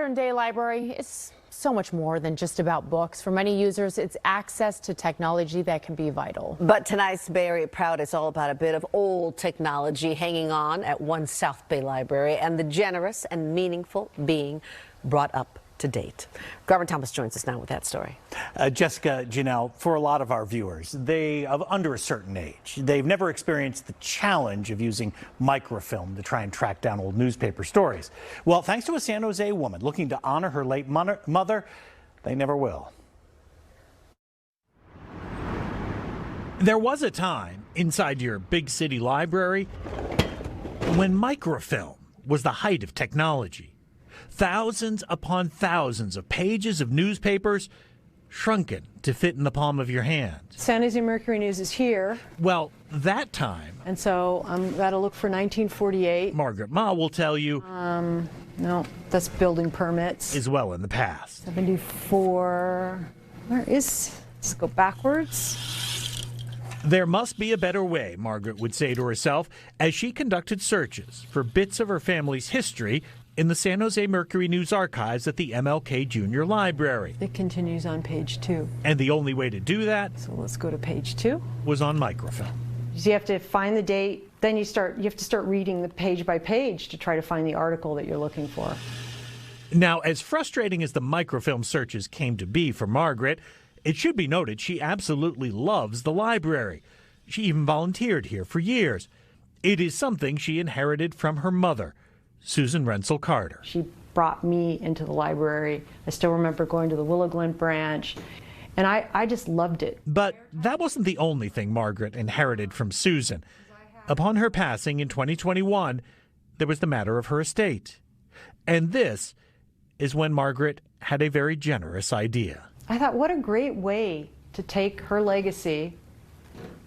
Modern day library is so much more than just about books. For many users, it's access to technology that can be vital. But tonight's Bay Area Proud is all about a bit of old technology hanging on at one South Bay library and the generous and meaningful being brought up to date. Garvin Thomas joins us now with that story. Jessica, Janelle, for a lot of our viewers, they are under a certain age. They've never experienced the challenge of using microfilm to try and track down old newspaper stories. Well, thanks to a San Jose woman looking to honor her late mother, they never will. There was a time inside your big city library when microfilm was the height of technology. Thousands upon thousands of pages of newspapers shrunken to fit in the palm of your hand. San José Mercury News is here. Well, that time. And so I'm got to look for 1948. Margaret Ma will tell you. No, that's building permits. Is well in the past. 74. Let's go backwards. There must be a better way, Margaret would say to herself as she conducted searches for bits of her family's history in the San Jose Mercury News archives at the MLK Junior Library. It continues on page 2. And the only way to do that, so let's go to page 2, was on microfilm. So you have to find the date, then you have to start reading the page by page to try to find the article that you're looking for. Now, as frustrating as the microfilm searches came to be for Margaret, it should be noted she absolutely loves the library. She even volunteered here for years. It is something she inherited from her mother, Susan Renssel Carter. She brought me into the library. I still remember going to the Willow Glen branch, and I just loved it. But that wasn't the only thing Margaret inherited from Susan. Upon her passing in 2021, there was the matter of her estate. And this is when Margaret had a very generous idea. I thought, what a great way to take her legacy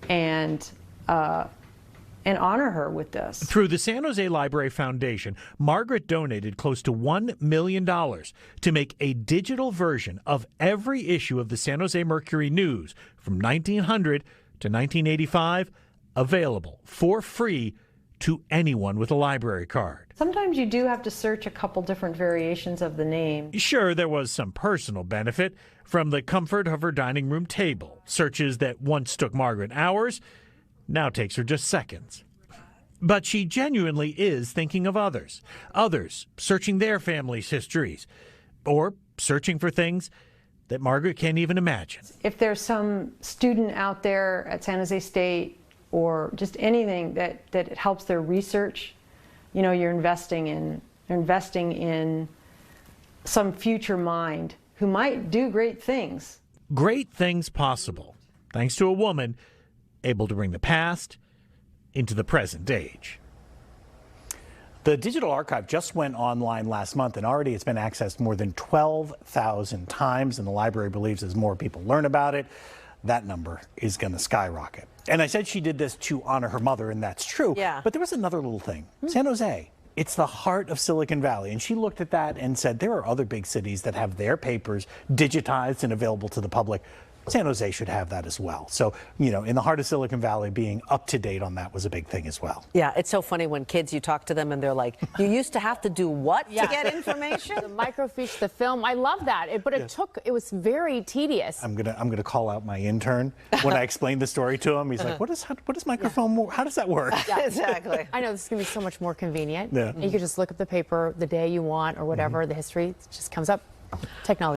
and honor her with this. Through the San Jose Library Foundation, Margaret donated close to $1 million to make a digital version of every issue of the San Jose Mercury News from 1900 to 1985 available for free to anyone with a library card. Sometimes you do have to search a couple different variations of the name. Sure, there was some personal benefit from the comfort of her dining room table. Searches that once took Margaret hours now takes her just seconds. But she genuinely is thinking of others searching their family's histories, or searching for things that Margaret can't even imagine. If there's some student out there at San Jose State or just anything that helps their research, you know, you're investing in some future mind who might do great things. Great things possible, thanks to a woman able to bring the past into the present age. The digital archive just went online last month, and already it's been accessed more than 12,000 times, and the library believes as more people learn about it, that number is going to skyrocket. And I said she did this to honor her mother, and that's true. Yeah. But there was another little thing. San Jose, it's the heart of Silicon Valley, and she looked at that and said there are other big cities that have their papers digitized and available to the public. San Jose should have that as well. So, you know, in the heart of Silicon Valley, being up to date on that was a big thing as well. Yeah, it's so funny when kids, you talk to them and they're like, you used to have to do what to get information? The microfiche, the film, I love that. But it was very tedious. I'm gonna call out my intern when I explained the story to him. He's like, what is microfilm? How does that work? Yeah, exactly. I know this is going to be so much more convenient. Yeah. You could just look up the paper the day you want or whatever, the history, it just comes up. Technology.